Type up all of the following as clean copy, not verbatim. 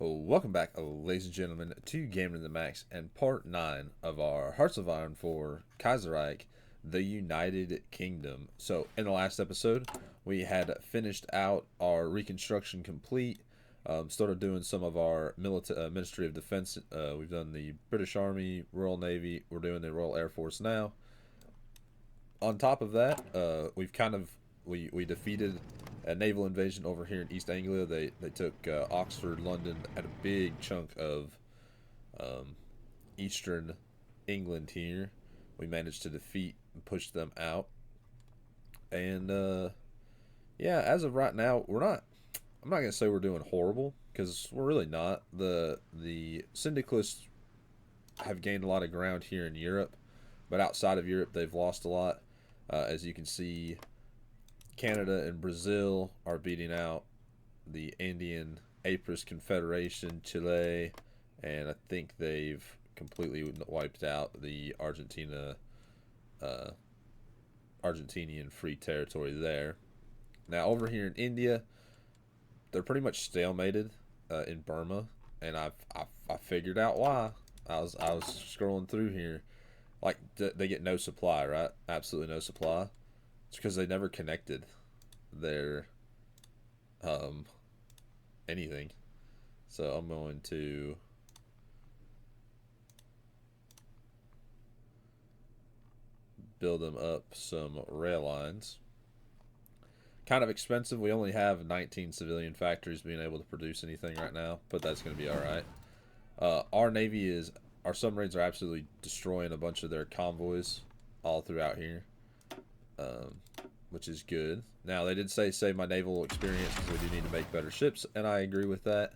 Well, welcome back, ladies and gentlemen, to Gaming in the Max and part 9 of our Hearts of Iron for Kaiserreich, the United Kingdom. So, in the last episode, we had finished out our reconstruction complete, started doing some of our Ministry of Defense. We've done the British Army, Royal Navy, we're doing the Royal Air Force now. On top of that, we defeated a naval invasion over here in East Anglia. They took Oxford, London, and a big chunk of eastern England here. We managed to defeat and push them out. And yeah, as of right now, we're not. I'm not gonna say we're doing horrible because we're really not. The syndicalists have gained a lot of ground here in Europe, but outside of Europe, they've lost a lot. As you can see, Canada and Brazil are beating out the Andean Apris Confederation, Chile, and I think they've completely wiped out the Argentinian Free Territory there. Now over here in India, they're pretty much stalemated in Burma, and I figured out why. I was scrolling through here, like they get no supply, right? Absolutely no supply. It's because they never connected their anything. So I'm going to build them up some rail lines. Kind of expensive. We only have 19 civilian factories being able to produce anything right now, but that's going to be all right. Our submarines are absolutely destroying a bunch of their convoys all throughout here, which is good. Now, they did say save my naval experience because we do need to make better ships, and I agree with that.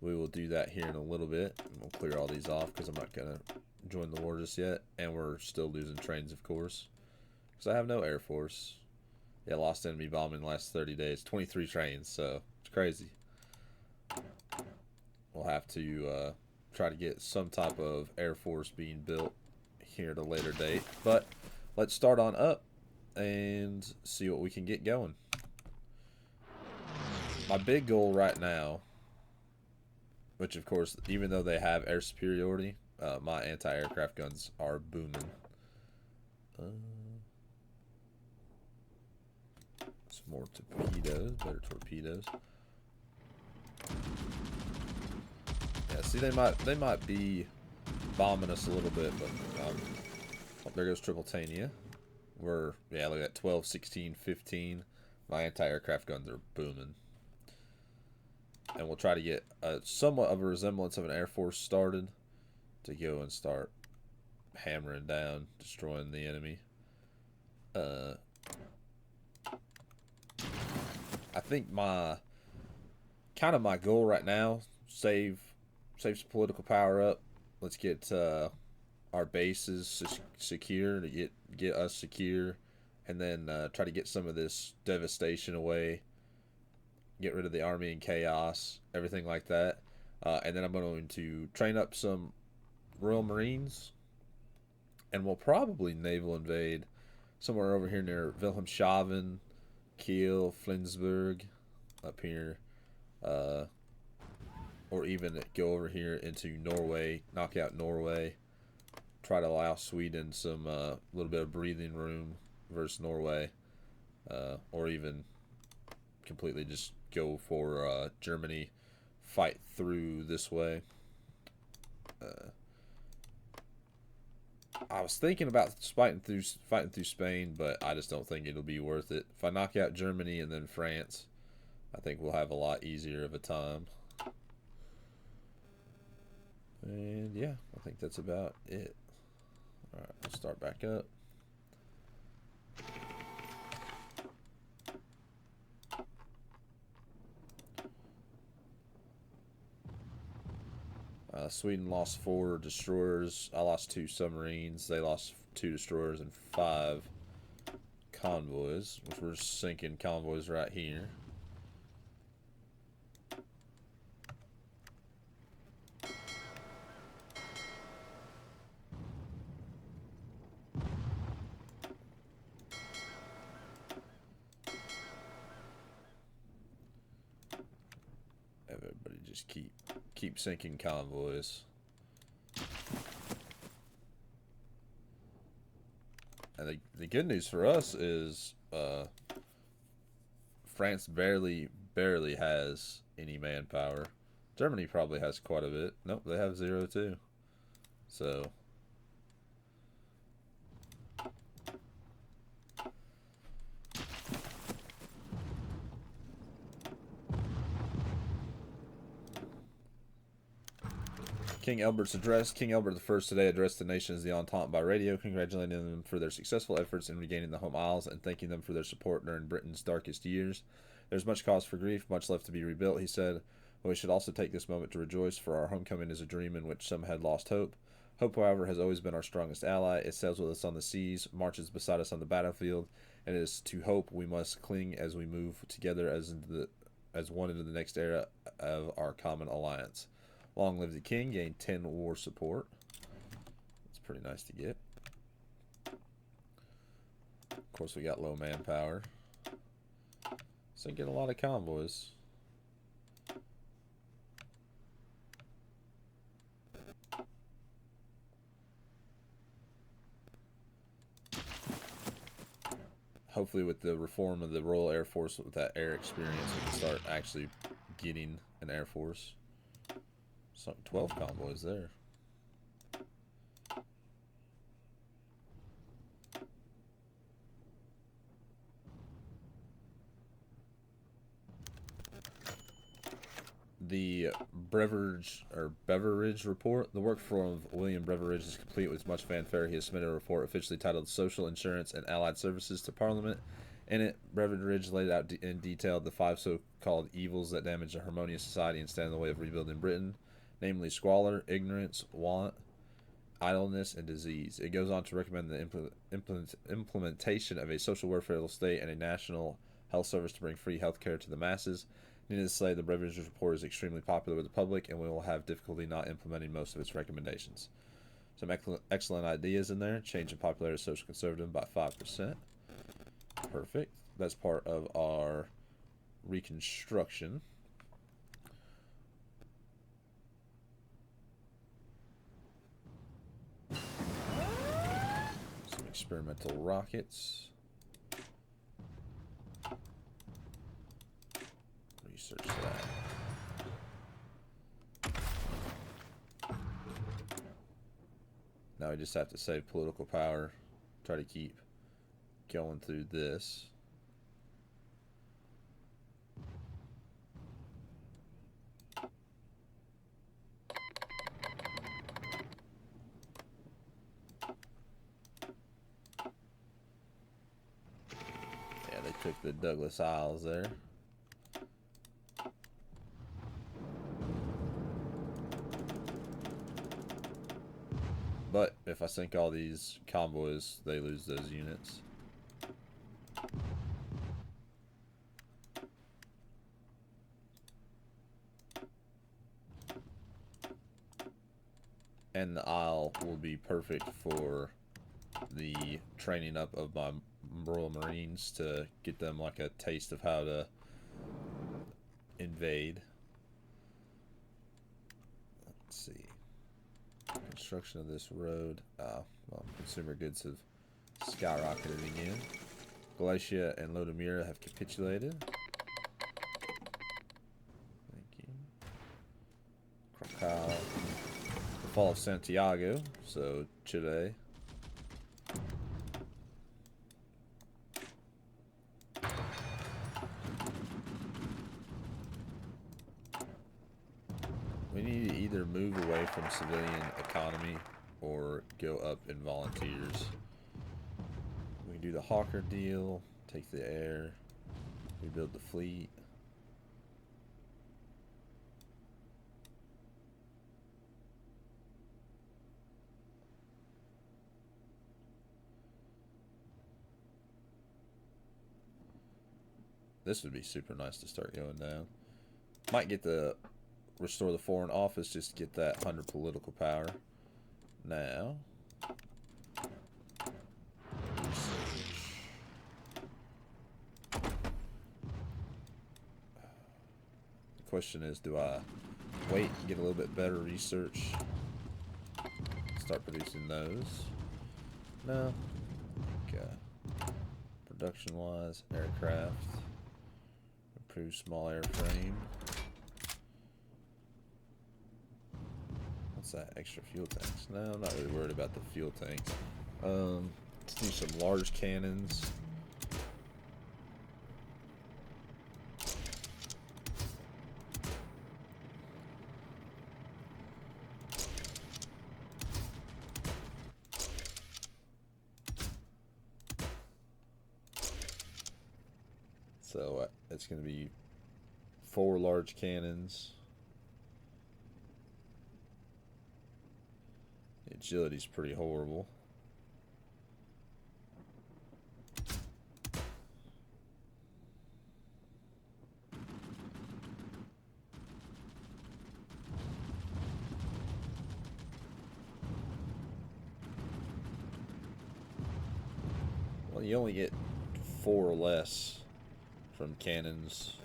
We will do that here in a little bit. We'll clear all these off because I'm not going to join the war just yet, and we're still losing trains, of course, because I have no air force. Yeah, lost enemy bombing in the last 30 days. 23 trains, so it's crazy. We'll have to try to get some type of air force being built here at a later date. But let's start on up and see what we can get going. My big goal right now, which of course, even though they have air superiority, my anti-aircraft guns are booming. Some more torpedoes, better torpedoes. Yeah, see, they might be bombing us a little bit, but oh, there goes Tripolitania. Look at that, 12, 16, 15. My anti-aircraft guns are booming. And we'll try to get somewhat of a resemblance of an air force started to go and start hammering down, destroying the enemy. I think my goal right now, save some political power up. Let's get our bases secure, to get us secure, and then try to get some of this devastation away. Get rid of the army in chaos, everything like that. And then I'm going to train up some Royal Marines, and we'll probably naval invade somewhere over here near Wilhelmshaven, Kiel, Flensburg, up here, or even go over here into Norway, knock out Norway, try to allow Sweden some little bit of breathing room versus Norway, or even completely just go for Germany, fight through this way. I was thinking about fighting through Spain, but I just don't think it'll be worth it. If I knock out Germany and then France, I think we'll have a lot easier of a time. And yeah, I think that's about it. Alright, let's start back up. Sweden lost 4 destroyers. I lost 2 submarines. They lost 2 destroyers and 5 convoys, which we're sinking convoys right here. Have a Just keep sinking convoys. And the good news for us is France barely has any manpower. Germany probably has quite a bit. Nope, they have 0 too. So King Albert's address. King Albert I today addressed the nations of the Entente by radio, congratulating them for their successful efforts in regaining the home isles and thanking them for their support during Britain's darkest years. There's much cause for grief, much left to be rebuilt, he said, but we should also take this moment to rejoice, for our homecoming is a dream in which some had lost hope. Hope, however, has always been our strongest ally. It sails with us on the seas, marches beside us on the battlefield, and it is to hope we must cling as we move together as one into the next era of our common alliance. Long live the king, gained 10 war support. It's pretty nice to get. Of course, we got low manpower. So get a lot of convoys. Hopefully with the reform of the Royal Air Force, with that air experience, we can start actually getting an Air Force. So 12 convoys there. The Beveridge report. The work of William Beveridge is complete with much fanfare. He has submitted a report officially titled Social Insurance and Allied Services to Parliament. In it, Beveridge laid out in detail the 5 so-called evils that damage a harmonious society and stand in the way of rebuilding Britain, namely squalor, ignorance, want, idleness, and disease. It goes on to recommend the implementation of a social welfare state and a national health service to bring free health care to the masses. Needless to say, the Beveridge report is extremely popular with the public, and we will have difficulty not implementing most of its recommendations. Some excellent ideas in there. Change in popularity of social conservative by 5%. Perfect. That's part of our reconstruction. Some experimental rockets. Research that. Now we just have to save political power. Try to keep going through this. Yeah, they took the Douglas Isles there. But if I sink all these convoys, they lose those units. And the Isle will be perfect for the training up of my Royal Marines to get them like a taste of how to invade. Let's see. Construction of this road. Well, consumer goods have skyrocketed again. Galicia and Lodomira have capitulated. Thank you. Krakow. The fall of Santiago. So, Chile. We need to either move away from civilian economy or go up in volunteers. We can do the Hawker deal, take the air, rebuild the fleet. This would be super nice to start going down. Might get the restore the Foreign Office just to get that 100 political power. Now, the question is, do I wait and get a little bit better research. Start producing those. No. Okay. Production-wise, aircraft. Improve small airframe. What's that? Extra fuel tanks? No, I'm not really worried about the fuel tanks. Let's do some large cannons. So it's going to be 4 large cannons. The agility's pretty horrible. Well, you only get 4 or less from cannons.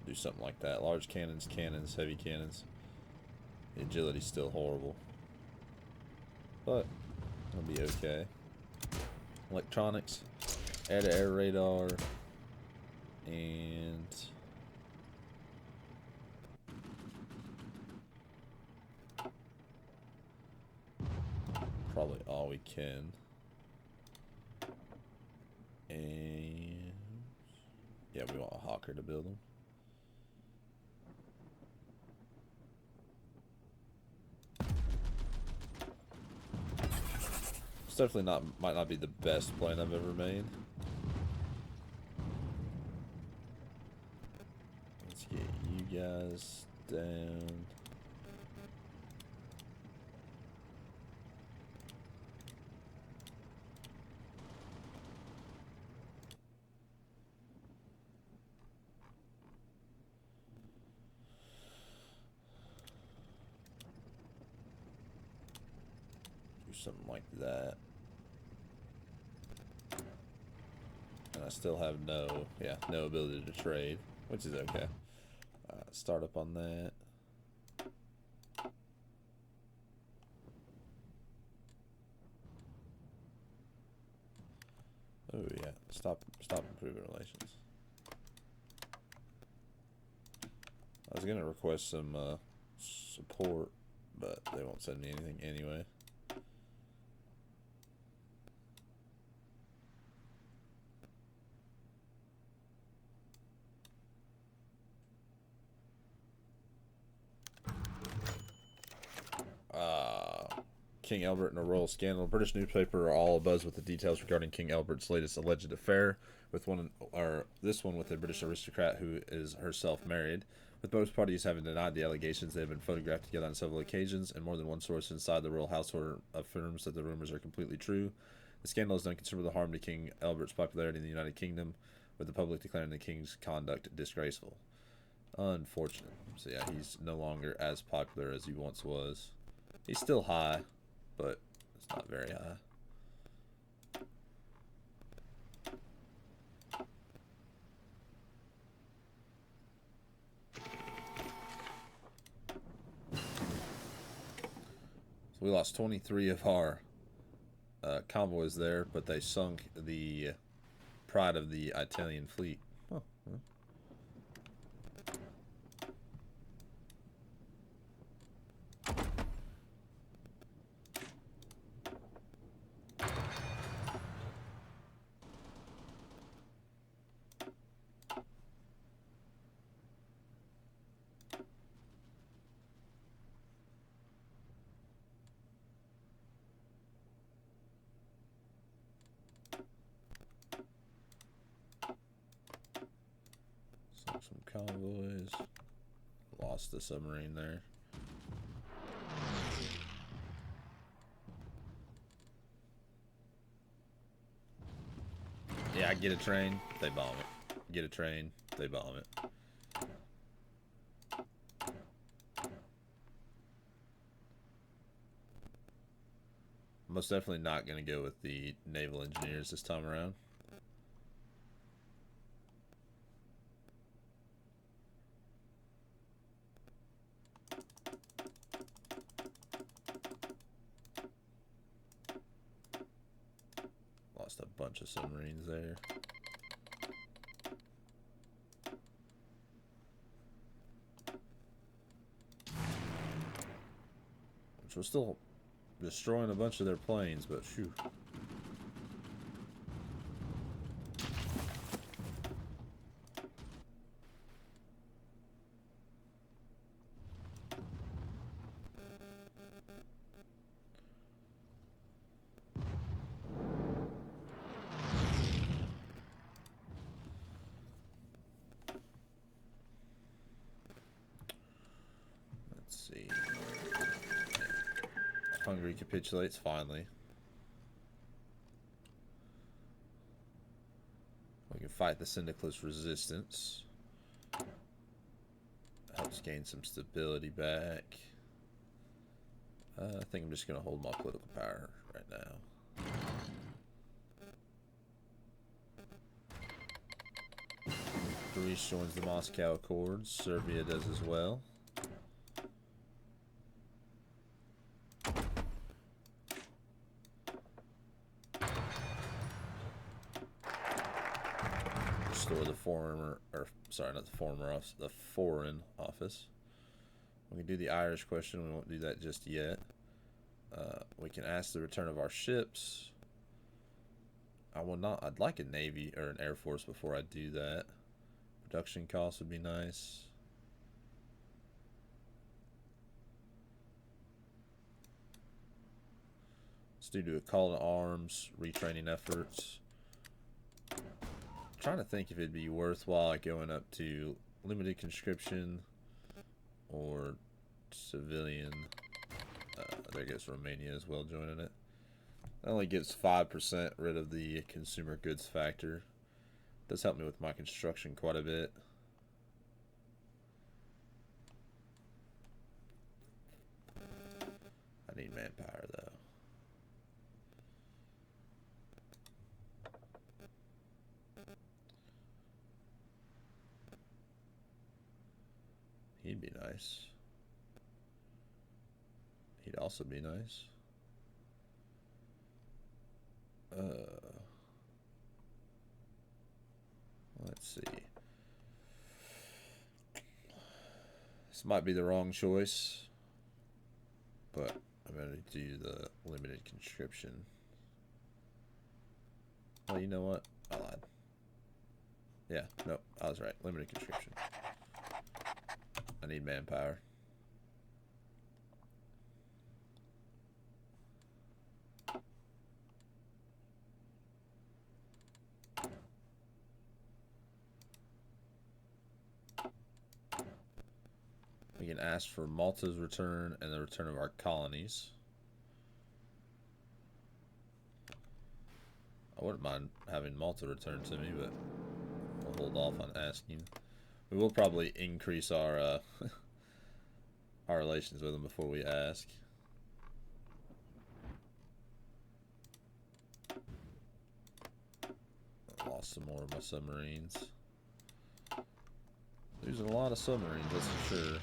Do something like that. Large cannons, cannons, heavy cannons. The agility's still horrible, but it'll be okay. Electronics, air-to-air radar, and probably all we can. And yeah, we want a Hawker to build them. It's definitely might not be the best plane I've ever made. Let's get you guys down. Something like that. And I still have no ability to trade, which is okay. Start up on that. Oh yeah, stop improving relations. I was gonna request some support, but they won't send me anything anyway. King Albert and a royal scandal. British newspaper are all abuzz with the details regarding King Albert's latest alleged affair with this one with a British aristocrat who is herself married. With both parties having denied the allegations, they have been photographed together on several occasions, and more than one source inside the royal household affirms that the rumors are completely true. The scandal is done considerable harm to King Albert's popularity in the United Kingdom, with the public declaring the king's conduct disgraceful. Unfortunate. So yeah, he's no longer as popular as he once was. He's still high, but it's not very high. So we lost 23 of our convoys there, but they sunk the pride of the Italian fleet. Oh, well. Some convoys. Lost the submarine there. Yeah, I get a train, they bomb it. Get a train, they bomb it. Most definitely not going to go with the naval engineers this time around. Lost a bunch of submarines there. Which was still destroying a bunch of their planes, but phew. Let's see. Hungary capitulates finally. We can fight the Syndicalist resistance. Helps gain some stability back. I think I'm just going to hold my political power right now. Greece joins the Moscow Accords. Serbia does as well. Restore the former, or sorry, not the former office, the foreign office. We can do the Irish question. We won't do that just yet. We can ask the return of our ships. I will not. I'd like a navy or an air force before I do that. Production costs would be nice. Let's do a call to arms, retraining efforts. I'm trying to think if it'd be worthwhile going up to limited conscription or civilian. There goes Romania as well joining it. That only gives 5% rid of the consumer goods factor. Does help me with my construction quite a bit. I need manpower though. He'd be nice. He'd also be nice. Let's see. This might be the wrong choice, but I'm going to do the limited conscription. Well, you know what? I lied. Yeah, no, I was right. Limited conscription. I need manpower. We can ask for Malta's return and the return of our colonies. I wouldn't mind having Malta return to me, but we'll hold off on asking. We will probably increase our our relations with them before we ask. I lost some more of my submarines. Losing a lot of submarines, that's for sure.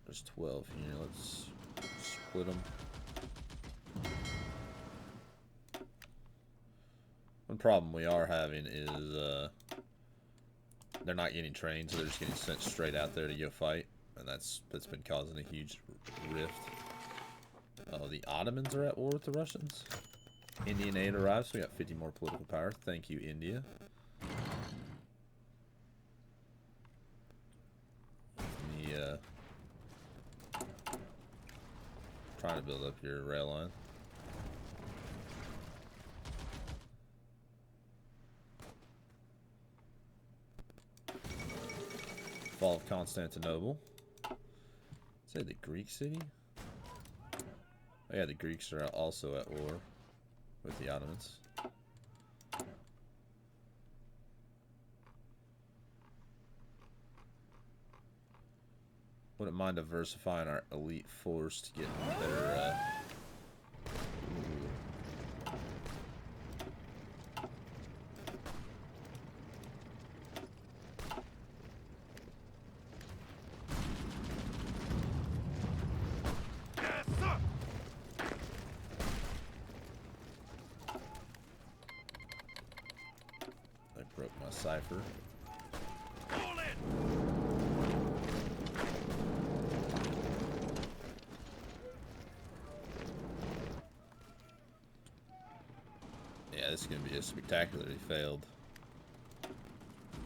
There's 12 here. Let's split them. One problem we are having is they're not getting trained, so they're just getting sent straight out there to go fight, and that's been causing a huge rift. Oh, the Ottomans are at war with the Russians. Indian aid arrives, so we got 50 more political power. Thank you, India. The trying to build up your rail line. Fall of Constantinople. Say the Greek city? Oh yeah, the Greeks are also at war with the Ottomans. Wouldn't mind diversifying our elite force to get better. I broke my cipher. Yeah, this is going to be a spectacularly failed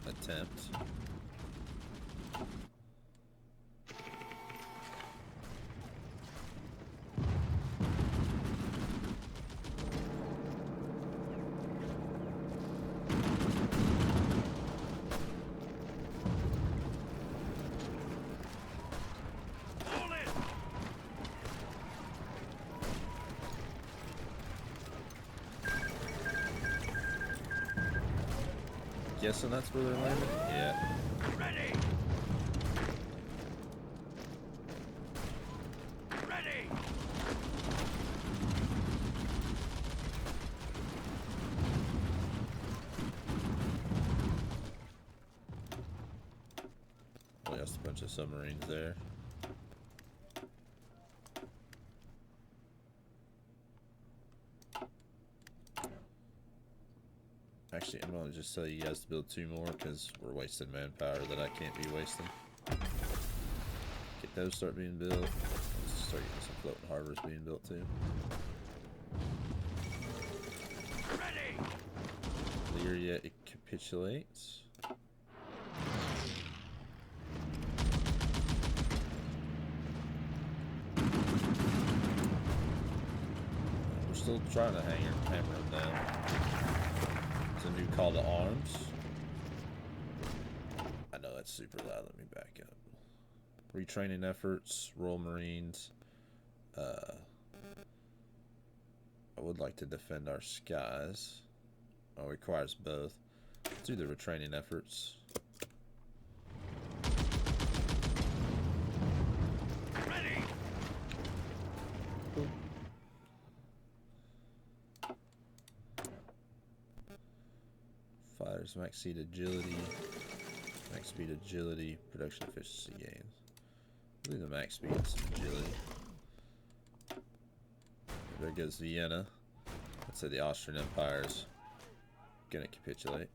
attempt. Guessing that's where they're landing? Yeah. Ready! Ready! Oh, that's a bunch of submarines there. Actually, I'm gonna just tell you guys to build 2 more because we're wasting manpower that I can't be wasting. Get those start being built. Let's start getting some floating harbors being built too. Ready! Lyria, it capitulates. We're still trying to hammer them down. It's a new call to arms. I know that's super loud. Let me back up. Retraining efforts, Royal Marines. I would like to defend our skies. Oh, it requires both. Let's do the retraining efforts. Ready! Fighters max speed agility, production efficiency gains. I'll do the max speed agility. There goes Vienna. Let's say the Austrian Empire's gonna capitulate.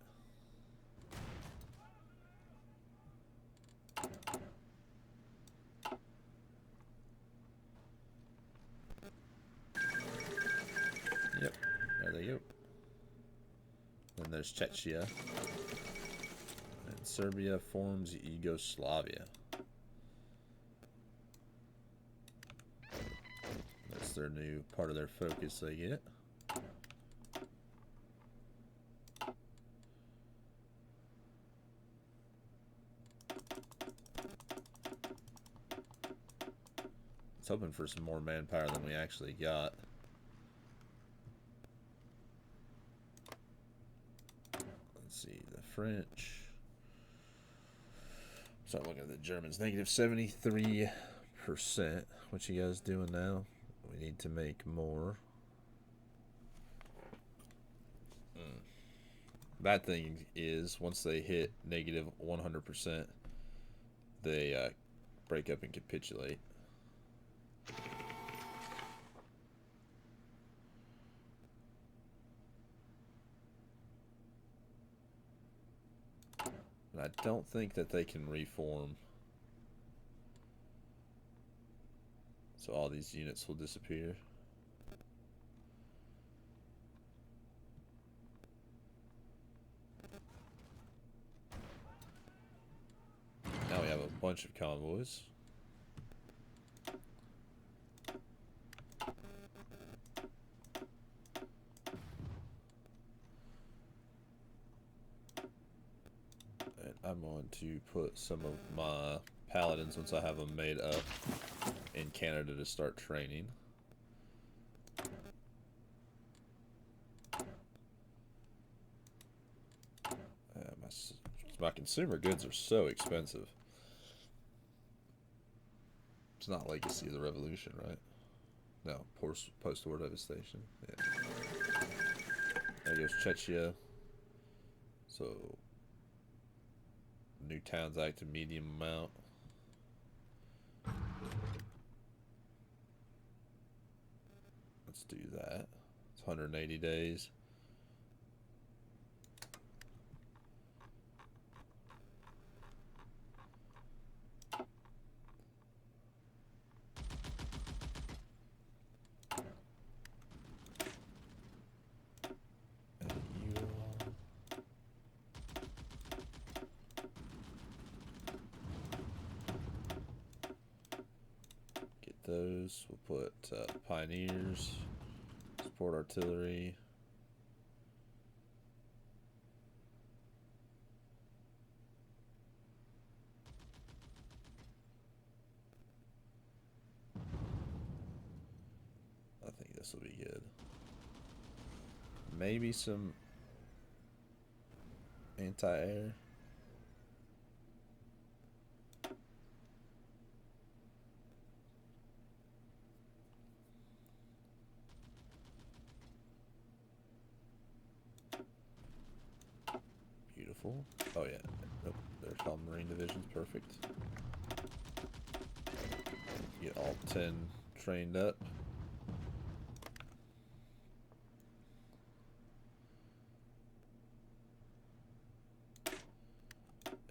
Yep, there they go. Then there's Czechia. And Serbia forms Yugoslavia. That's their new part of their focus they get. It's hoping for some more manpower than we actually got. Let's see, the French. Start looking at the Germans. Negative 73%. What you guys doing now? We need to make more. Bad thing is, once they hit negative 100%, they break up and capitulate. And I don't think that they can reform. So all these units will disappear. Now we have a bunch of convoys. And I'm going to put some of my paladins, once I have them made up, in Canada to start training. My consumer goods are so expensive. It's not legacy of the revolution, right? No, post-war devastation. Yeah. There goes Chechnya. So, new towns active medium amount. Let's do that. It's 180 days. Those we'll put pioneers, support artillery. I think this will be good. Maybe some anti-air. Beautiful. Oh yeah. Nope. There's all Marine divisions. Perfect. Get all 10 trained up.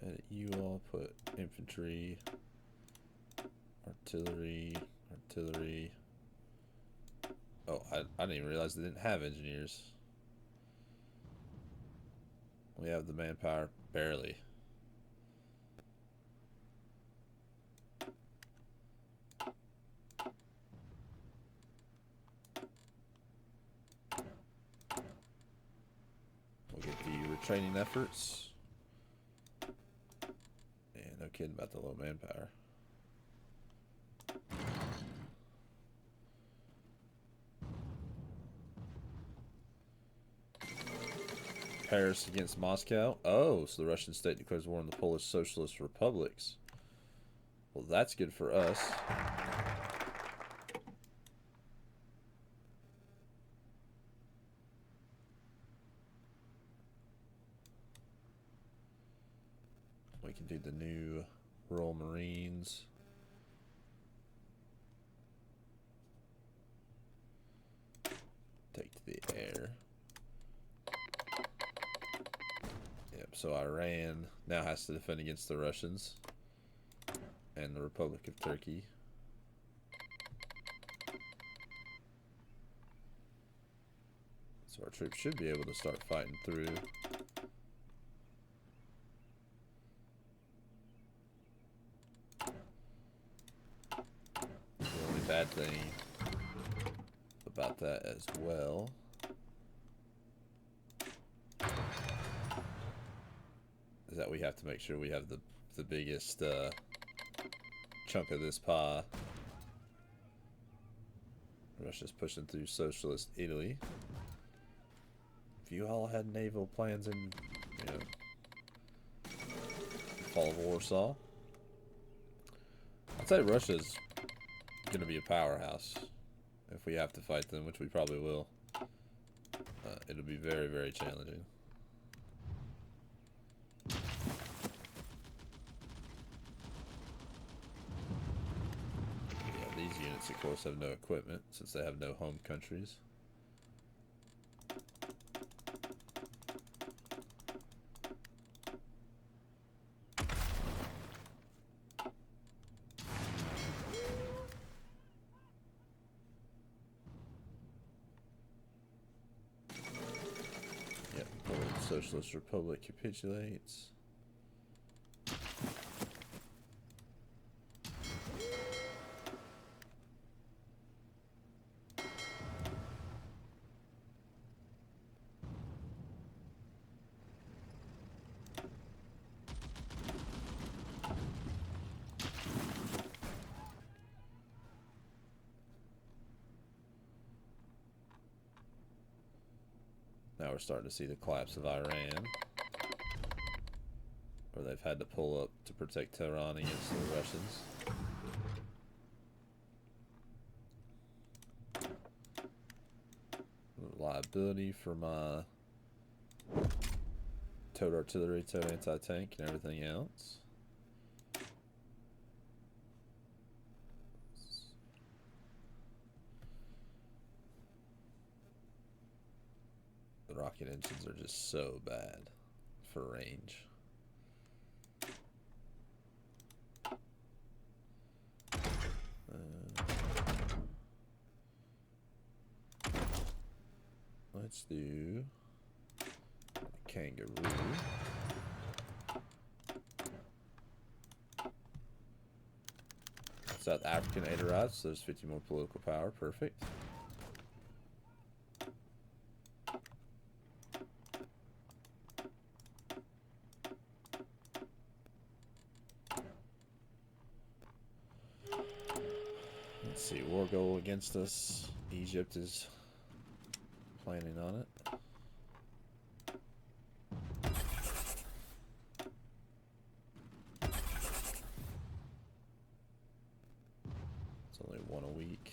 And you all put infantry, artillery. Oh, I didn't even realize they didn't have engineers. We have the manpower, barely. We'll get the retraining efforts. Yeah, no kidding about the low manpower. Paris against Moscow. Oh, so the Russian state declares war on the Polish Socialist Republics. Well, that's good for us. We can do the new Royal Marines. Take to the air. So Iran now has to defend against the Russians and the Republic of Turkey. So our troops should be able to start fighting through. The only bad thing about that as well is that we have to make sure we have the biggest chunk of this pie. Russia's pushing through socialist Italy. If you all had naval plans in, you know, fall of Warsaw, I'd say Russia's gonna be a powerhouse if we have to fight them, which we probably will. It'll be very, very challenging. Units, of course, have no equipment since they have no home countries. Yep, Polish Socialist Republic capitulates. Now we're starting to see the collapse of Iran, where they've had to pull up to protect Tehran against the Russians. reliability for my towed artillery, towed anti-tank, and everything else. The rocket engines are just so bad for range. Let's do kangaroo. South African Adarites, so there's 50 more political power. Perfect. Let's see, war goal against us. Egypt is planning on it. It's only one a week.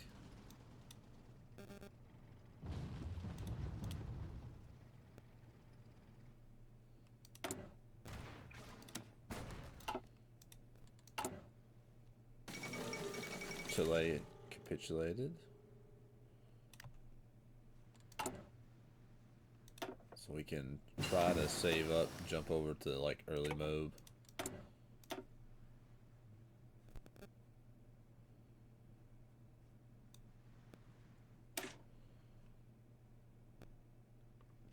Chile capitulated. So we can try to save up, jump over to like early mode.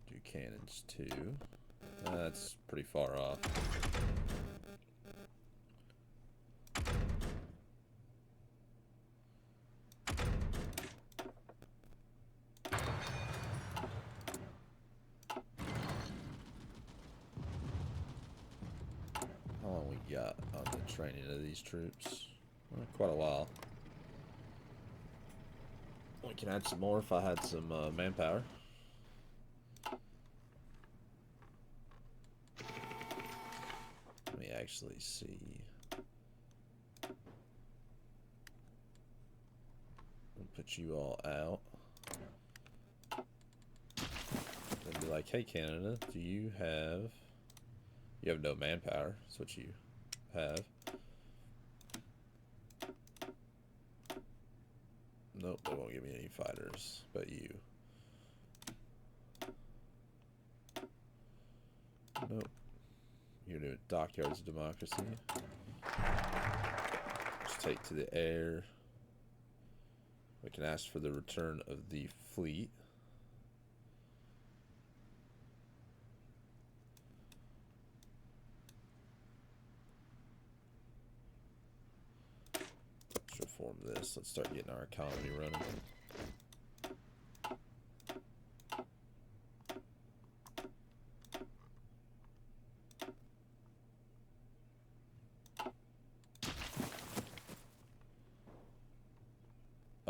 Do cannons too. That's pretty far off. How long we got on the training of these troops? Quite a while. We can add some more if I had some manpower. Let me actually see. We'll put you all out. Then be like, hey Canada, do you have... You have no manpower, that's what you have. Nope, they won't give me any fighters, but you. Nope. You're doing dockyards of democracy. Just take to the air. We can ask for the return of the fleet. Let's reform this. Let's start getting our economy running.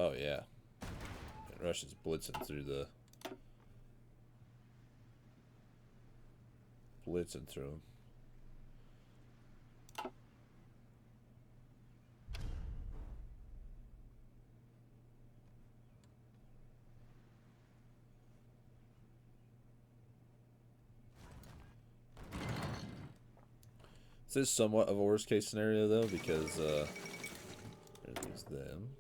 Oh yeah, and Russia's blitzing through them. This is somewhat of a worst case scenario though, because there's them.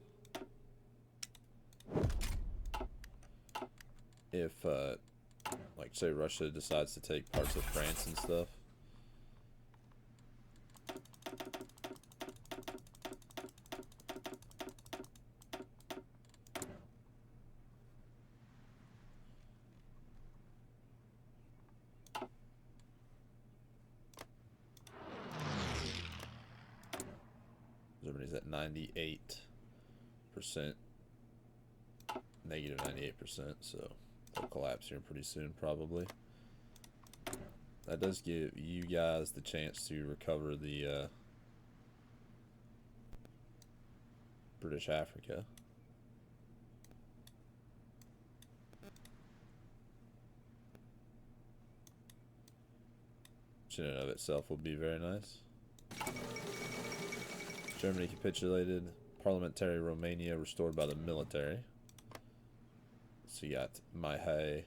If like say Russia decides to take parts of France and stuff, Germany's at 98%, negative 98%, so they'll collapse here pretty soon probably. That does give you guys the chance to recover the British Africa. Which in and of itself will be very nice. Germany capitulated. Parliamentary Romania restored by the military. So you got Maihei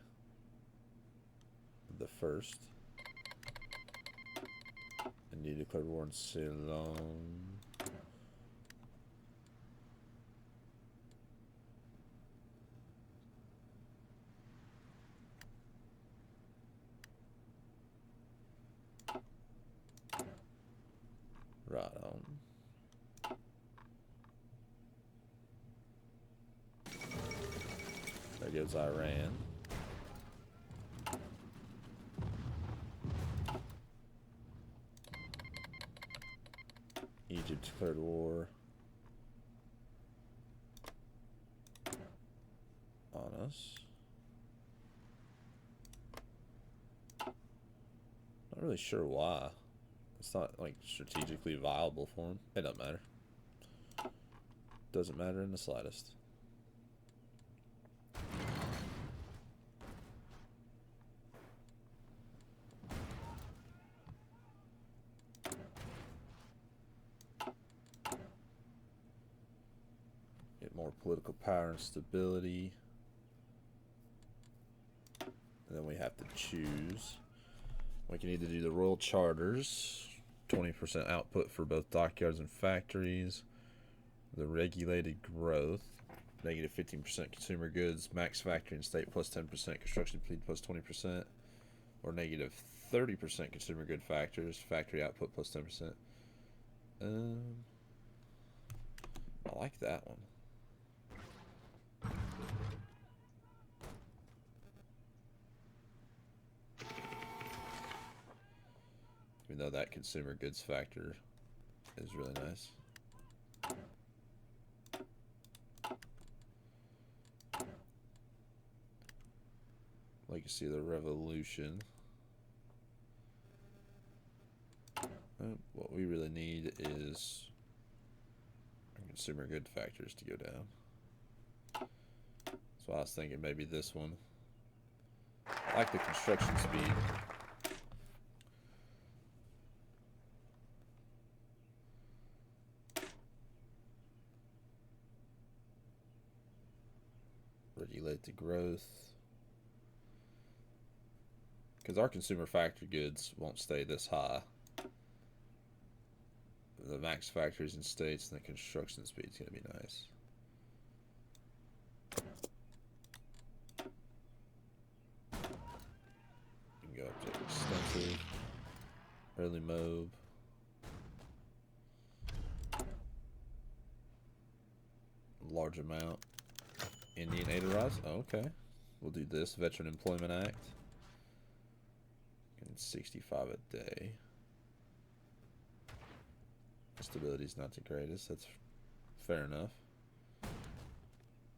the first. And you declared war on Ceylon. Right on. There goes Iran. Egypt declared war on us. Not really sure why. It's not like strategically viable for him. It doesn't matter. Doesn't matter in the slightest. Get more political power and stability. And then we have to choose. We can either do the royal charters, 20% output for both dockyards and factories, the regulated growth, negative 15% consumer goods, max factory and state plus 10%, construction speed plus 20%, or negative 30% consumer good factors, factory output plus 10%. I like that one. Even though that consumer goods factor is really nice. Legacy of the Revolution. What we really need is consumer good factors to go down. So I was thinking maybe this one. I like the construction speed. Regulate the growth. Because our consumer factory goods won't stay this high. The max factories in states and the construction speed is going to be nice. You can go up to extensive, early mob. Large amount. Indian aid arise. Oh, okay. We'll do this. Veteran Employment Act. And 65 a day. Stability's not the greatest. That's fair enough.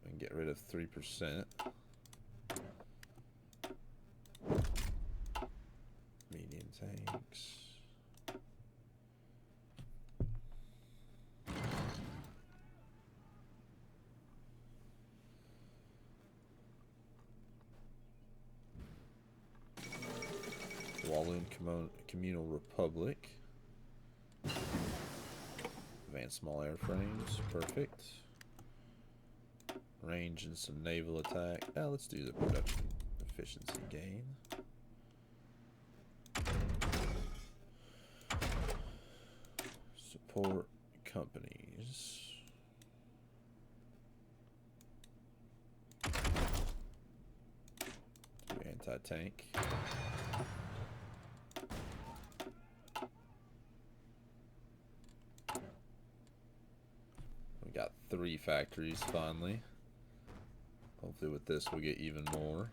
And get rid of 3%. Medium tanks. Walloon Communal Republic. Advanced small airframes, perfect. Range and some naval attack. Now let's do the production efficiency gain. Support companies. Anti-tank. Got 3 factories finally. Hopefully with this we'll get even more.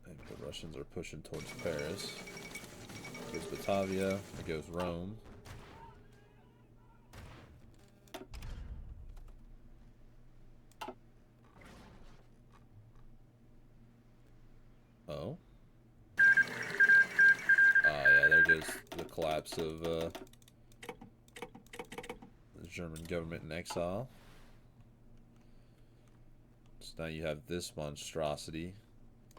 And the Russians are pushing towards Paris. There goes Batavia. There goes Rome. Oh. Yeah, there goes the collapse of the German government in exile. So now you have this monstrosity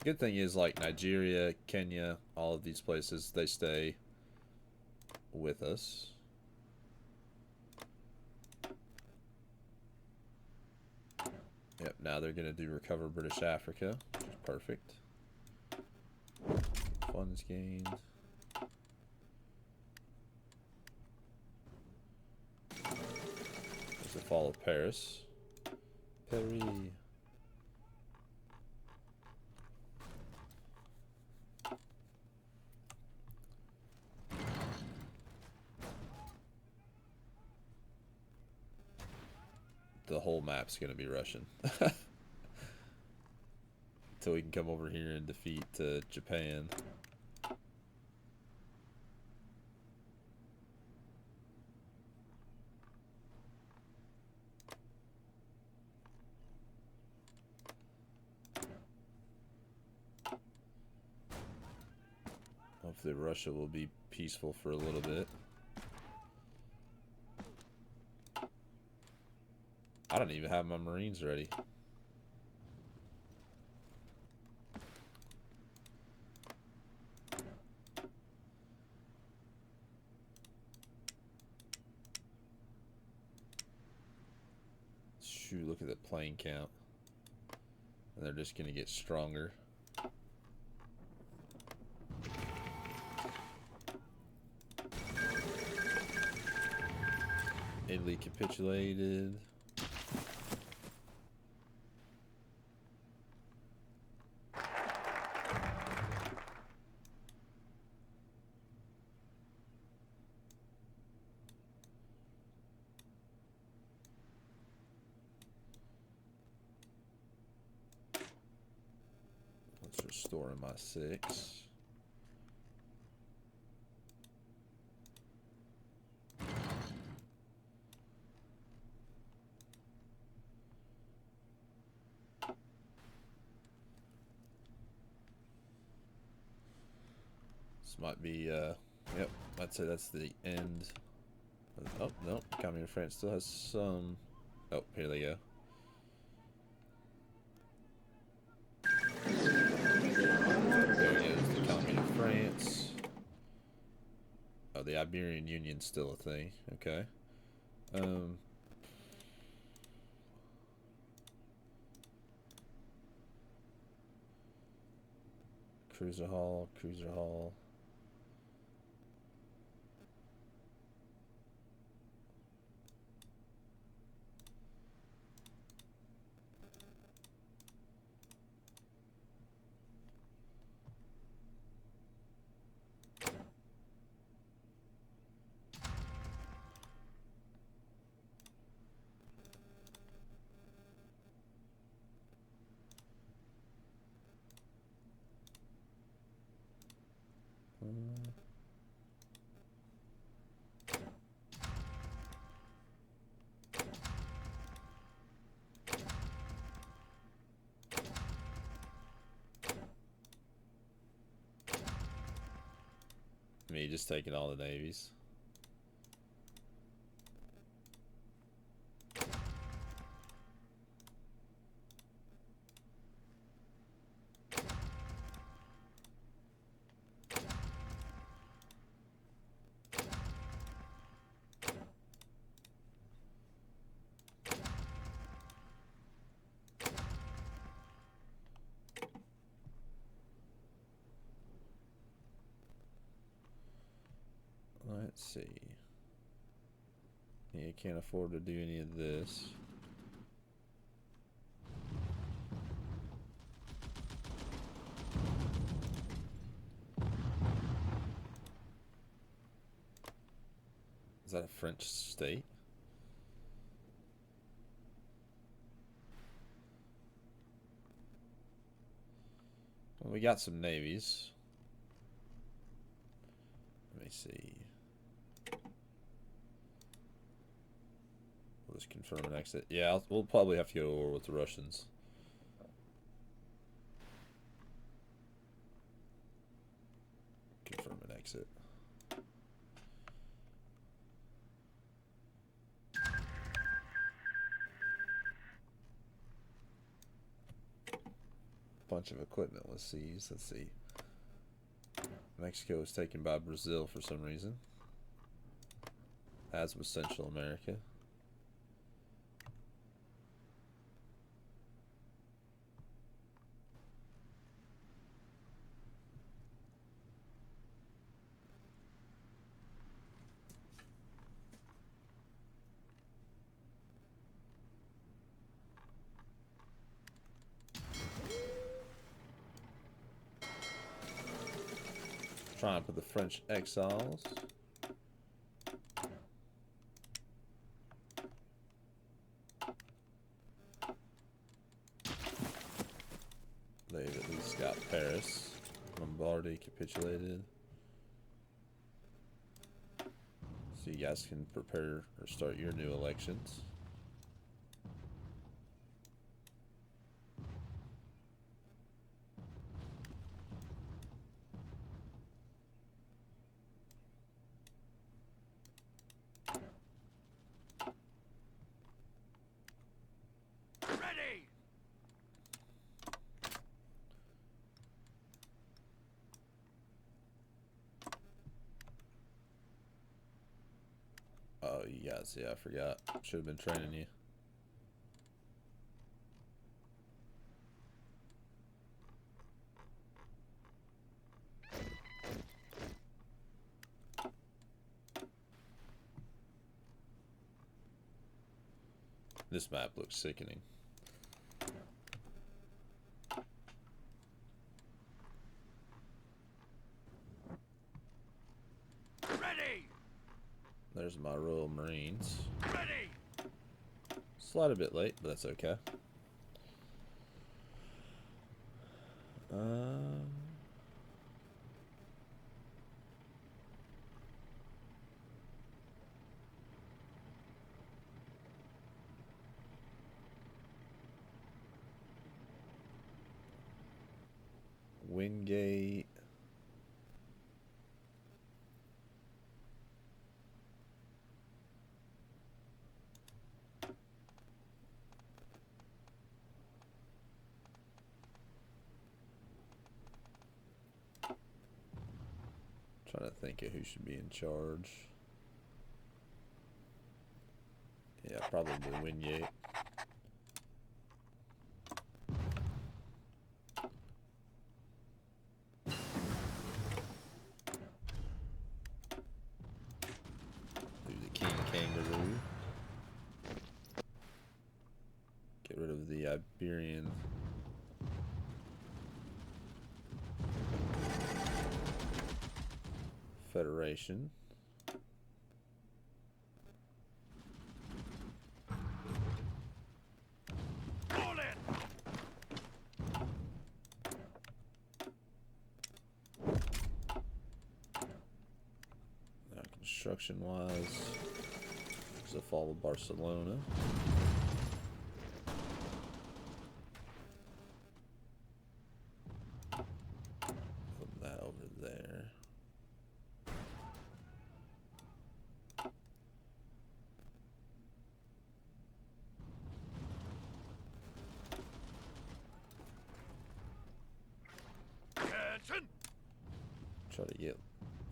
Good thing is, like, Nigeria, Kenya, all of these places, they stay with us. Yep, now they're going to do recover British Africa, which is perfect. Funds gained. There's the fall of Paris. Paris. The whole map's going to be Russian. Until we can come over here and defeat Japan. Hopefully Russia will be peaceful for a little bit. I don't even have my Marines ready. Shoot, look at the plane count. And they're just going to get stronger. Italy capitulated. Let's restore my 6. This might be, yep, I'd say that's the end. Oh, no, Communist France still has some. Oh, here they go. There goes the Communist France. Oh, the Iberian Union's still a thing. Okay. Cruiser Hall, Cruiser Hall. Me just taking all the navies. Let's see. Yeah, can't afford to do any of this. Is that a French state? Well, we got some navies. Let me see. We'll just confirm an exit. Yeah, we'll probably have to go to war with the Russians. Confirm an exit. bunch of equipment was seized. Let's see. Mexico was taken by Brazil for some reason, as was Central America. Triumph of the French exiles. They've at least got Paris. Lombardy capitulated. So you guys can prepare or start your new elections. Ready! Oh, you guys, yeah, I forgot. Should have been training you. This map looks sickening. Ready! There's my Royal Marines. Ready! Slight bit late, but that's okay. Wingate. Trying to think of who should be in charge. Yeah, probably Wingate. Do the King Kangaroo. Get rid of the Iberian. Federation. All in! Now, construction wise, there's the fall of Barcelona. Put that over there. Attention! Try to get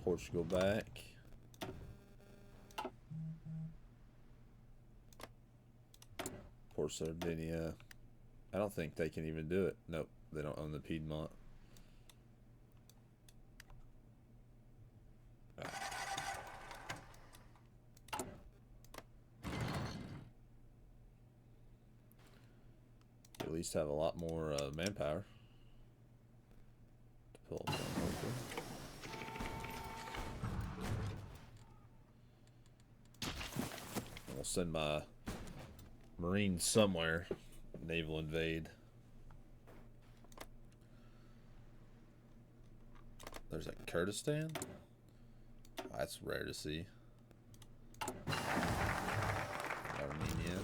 Portugal back. Poor Sardinia. I don't think they can even do it. Nope, they don't own the Piedmont. At least have a lot more manpower to pull them over. I'll send my Marines somewhere. Naval invade. There's a Kurdistan. That's rare to see. Armenia.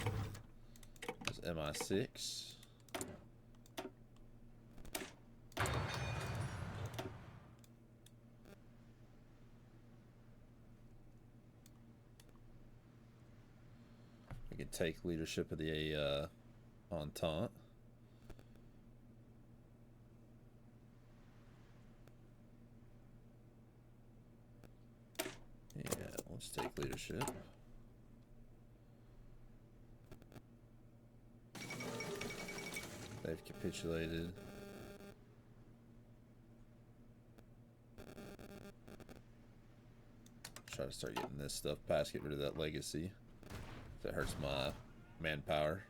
There's MI6. We could take leadership of the Entente. Let's take leadership. They've capitulated. Try to start getting this stuff past, get rid of that legacy. That hurts my manpower.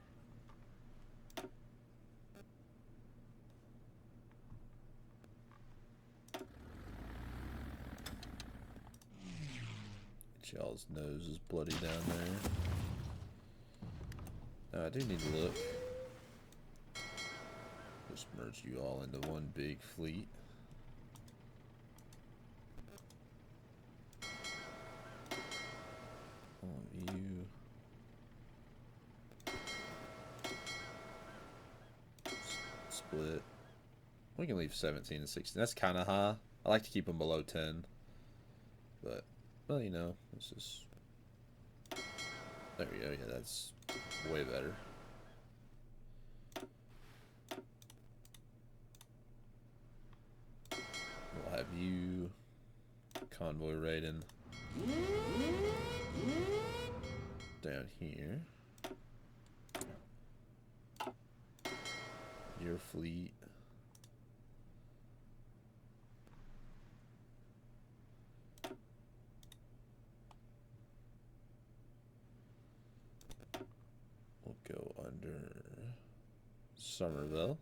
Y'all's nose is bloody down there. I do need to look. Just merge you all into one big fleet. All of you. Split. We can leave 17 and 16. That's kind of high. I like to keep them below 10. But, well, you know, it's just... There we go. Yeah, that's way better. We'll have you convoy raiding down here. Your fleet. We'll go under Somerville.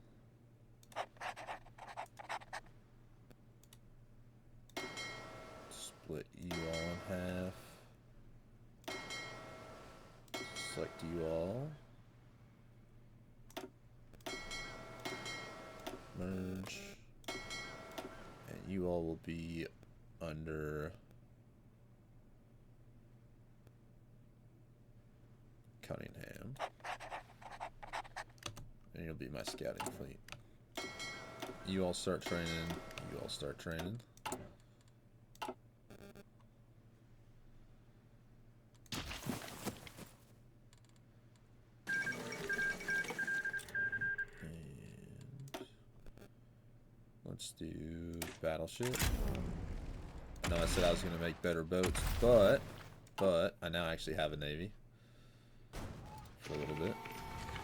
Split you all in half. Select you all. Merge. And you all will be under Cunningham. And you'll be my scouting fleet. You all start training. You all start training. Let's do battleship. I know I said I was going to make better boats, but I now actually have a navy for a little bit.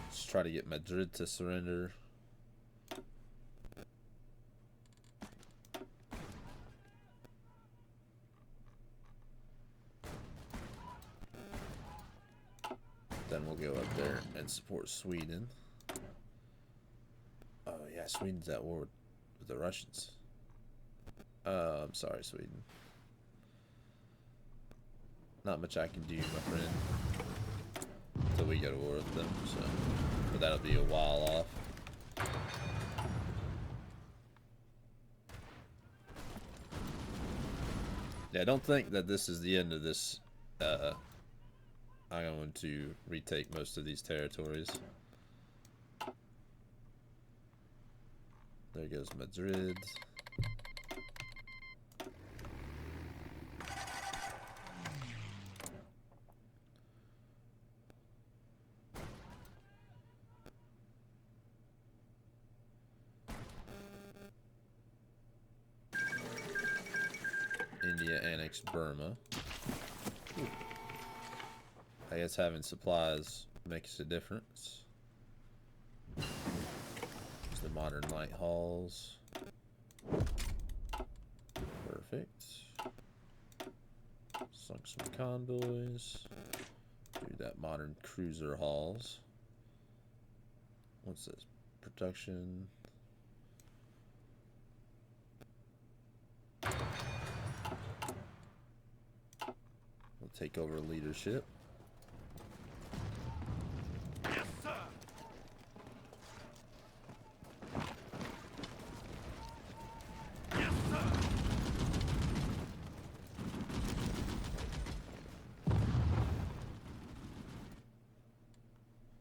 Let's try to get Madrid to surrender. Then we'll go up there and support Sweden. Oh yeah, Sweden's at war with the Russians. I'm sorry, Sweden. Not much I can do, my friend, until we go to war with them. So, but that'll be a while off. Yeah, I don't think that this is the end of this. I'm going to retake most of these territories. There goes Madrid. India annexed Burma. Ooh. I guess having supplies makes a difference. There's the modern light halls. Perfect. Sunk some convoys. Do that modern cruiser halls. What's this? Production. We'll take over leadership. Yes, sir. Yes, sir.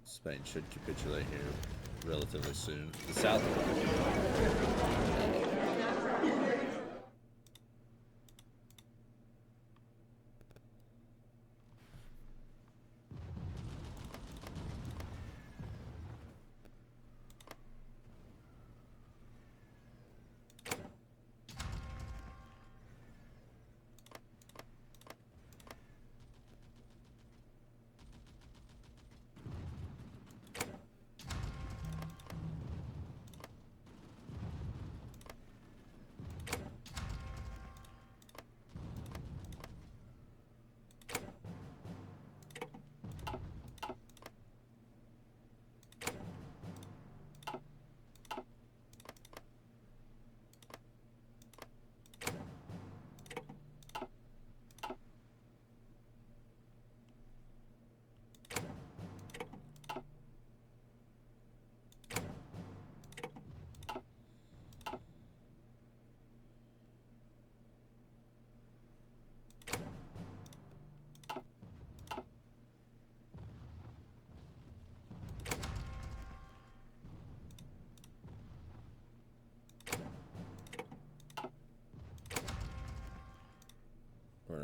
Spain should capitulate here relatively soon. The South.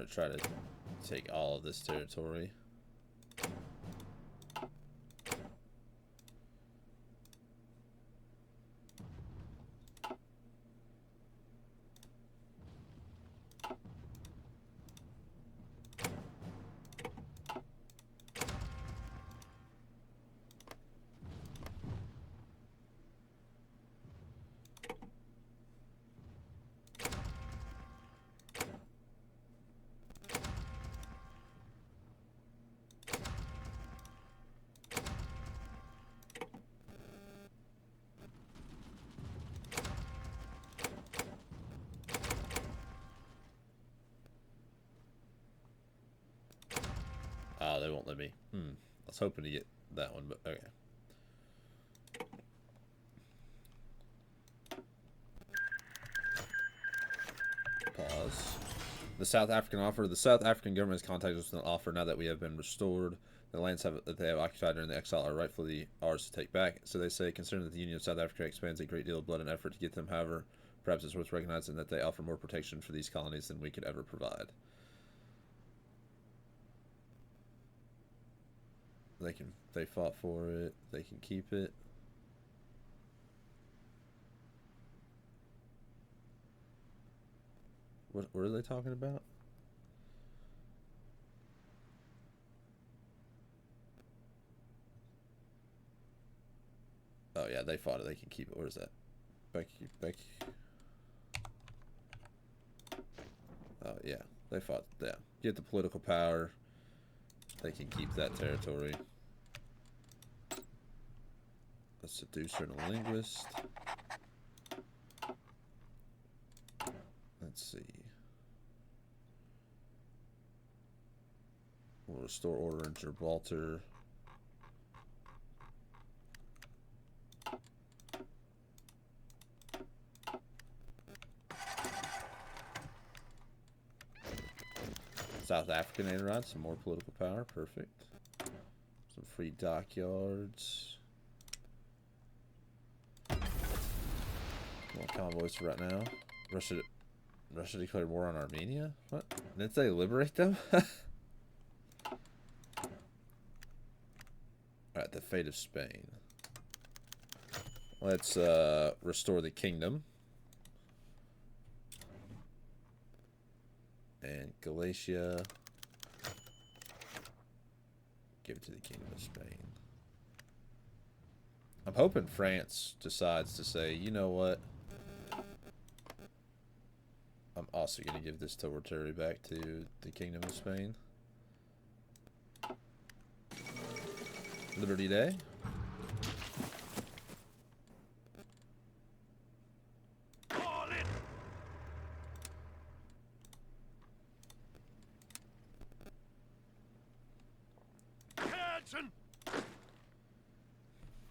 to try to take all of this territory. Oh, they won't let me. I was hoping to get that one, but okay. Pause. The South African offer. The South African government has contacted us with an offer now that we have been restored. The lands that they have occupied during the exile are rightfully ours to take back. So they say, considering that the Union of South Africa expends a great deal of blood and effort to get them, however, perhaps it's worth recognizing that they offer more protection for these colonies than we could ever provide. They fought for it. They can keep it. What are they talking about? Oh yeah, they fought it. They can keep it. What is that? Becky. Oh yeah, they fought. Yeah, get the political power. They can keep that territory. A seducer and a linguist. Let's see. We'll restore order in Gibraltar. South African Aid, some more political power. Perfect. Some free dockyards. More convoys for right now. Russia declared war on Armenia? What? Didn't they liberate them? Alright, the fate of Spain. Let's restore the kingdom. And Galatia. Give it to the Kingdom of Spain. I'm hoping France decides to say, you know what? I'm also going to give this territory back to the Kingdom of Spain. Liberty Day. All in. Attention.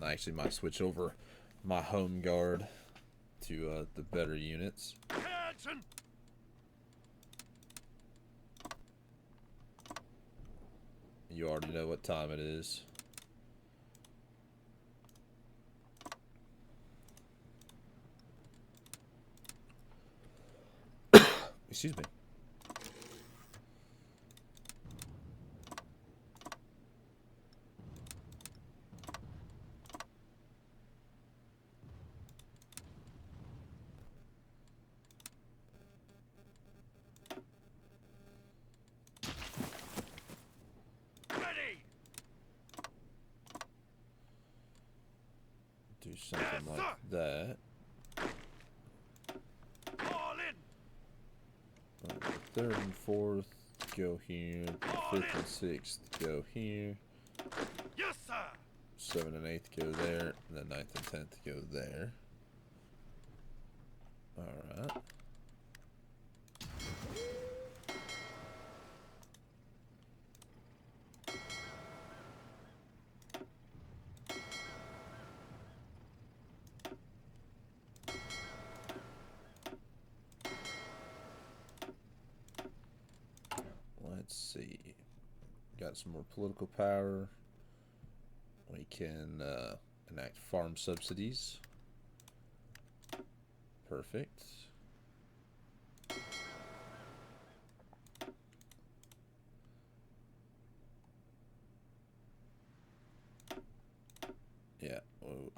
I actually might switch over my home guard to the better units. Attention. You already know what time it is. Excuse me. Ready. Do something Yes, like sir. that. All in. The 3rd and 4th go here. The 5th and 6th go here. Yes, sir. 7th and 8th go there. And the 9th and 10th go there. Alright. Let's see. Got some more political power. We can enact farm subsidies. Perfect.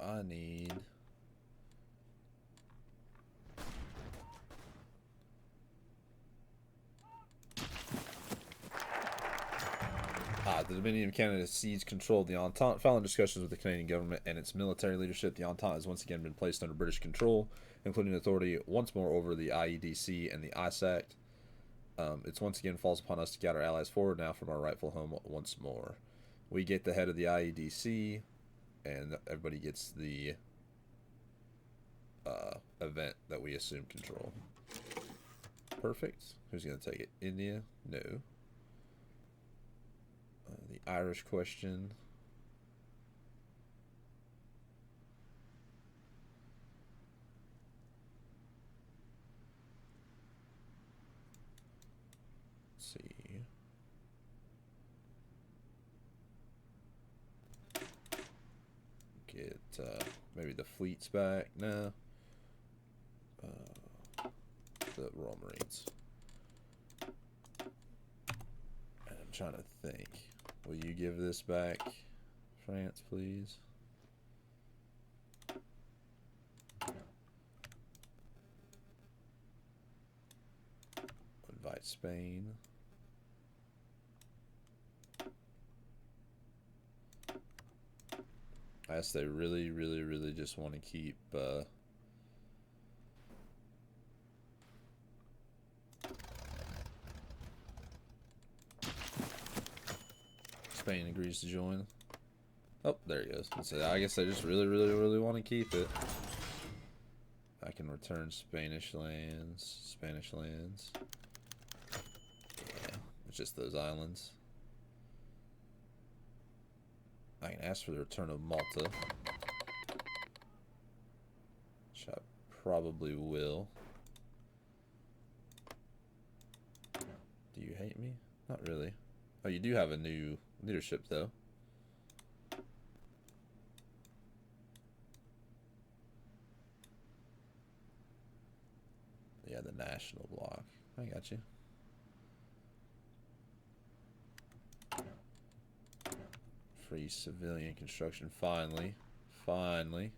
I need... the Dominion of Canada seized control of the Entente. Following discussions with the Canadian government and its military leadership, the Entente has once again been placed under British control, including authority once more over the IEDC and the ISAC. It's once again falls upon us to guide our allies forward now from our rightful home once more. We get the head of the IEDC, and everybody gets the event that we assume control. Perfect. Who's going to take it? India? No. The Irish question. Let's see. Get maybe the fleets back. No. The Royal Marines. And I'm trying to think. Will you give this back, France, please? Invite Spain. I guess they really, really, really just want to keep Spain agrees to join. Oh, there he goes. I guess they just really, really, really want to keep it. I can return Spanish lands. Spanish lands. Yeah, it's just those islands. I can ask for the return of Malta. Which I probably will. Do you hate me? Not really. Oh, you do have a new leadership, though. Yeah, the national bloc. I got you. Free civilian construction. Finally. Finally.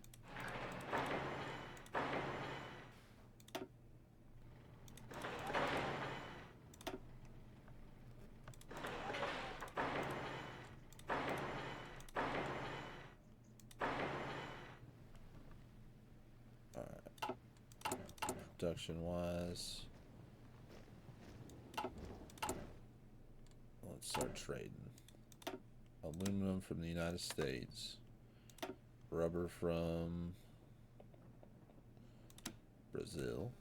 Production wise, let's start trading. Aluminum from the United States, rubber from Brazil,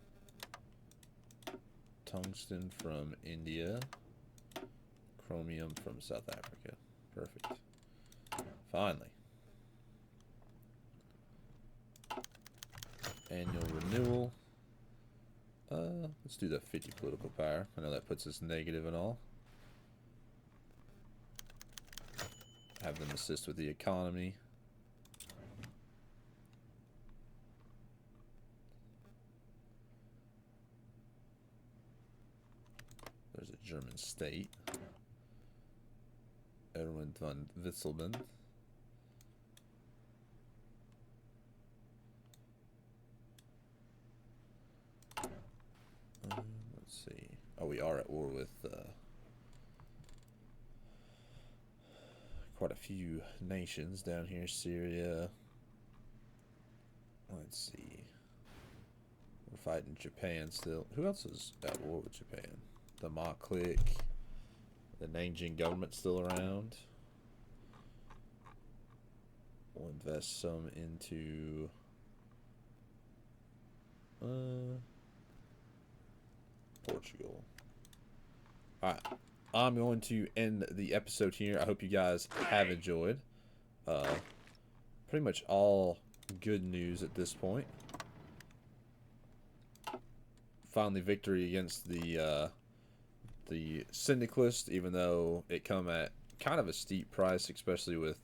tungsten from India, chromium from South Africa. Perfect. Finally. Annual renewal. Let's do the 50 political power. I know that puts us negative and all. Have them assist with the economy. There's a German state. Erwin von Wisselman. Let's see. Oh, we are at war with quite a few nations down here. Syria. Let's see. We're fighting Japan still. Who else is at war with Japan? The Ma clique. The Nanjing government still around. We'll invest some into Portugal. Alright. I'm going to end the episode here. I hope you guys have enjoyed. Pretty much all good news at this point. Finally, victory against the syndicalist, even though it come at kind of a steep price, especially with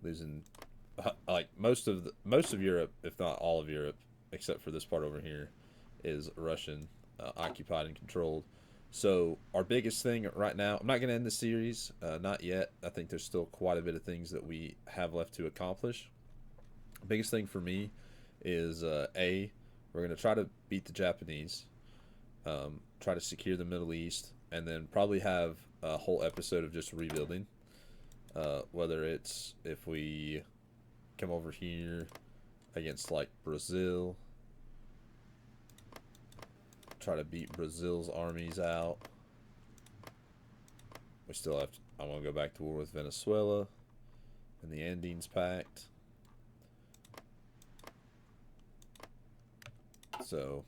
losing like most of Europe, if not all of Europe, except for this part over here, is Russian occupied and controlled. So our biggest thing right now, I'm not going to end the series, not yet. I think there's still quite a bit of things that we have left to accomplish. Biggest thing for me is we're gonna try to beat the Japanese, try to secure the Middle East, and then probably have a whole episode of just rebuilding. Whether it's if we come over here against like Brazil, try to beat Brazil's armies out. We still have to, I want to go back to war with Venezuela and the Andes Pact. So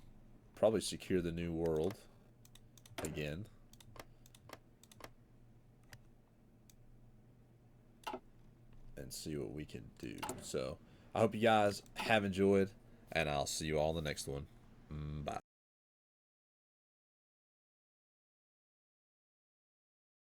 probably secure the New World again. And see what we can do. So I hope you guys have enjoyed, and I'll see you all in the next one. Bye.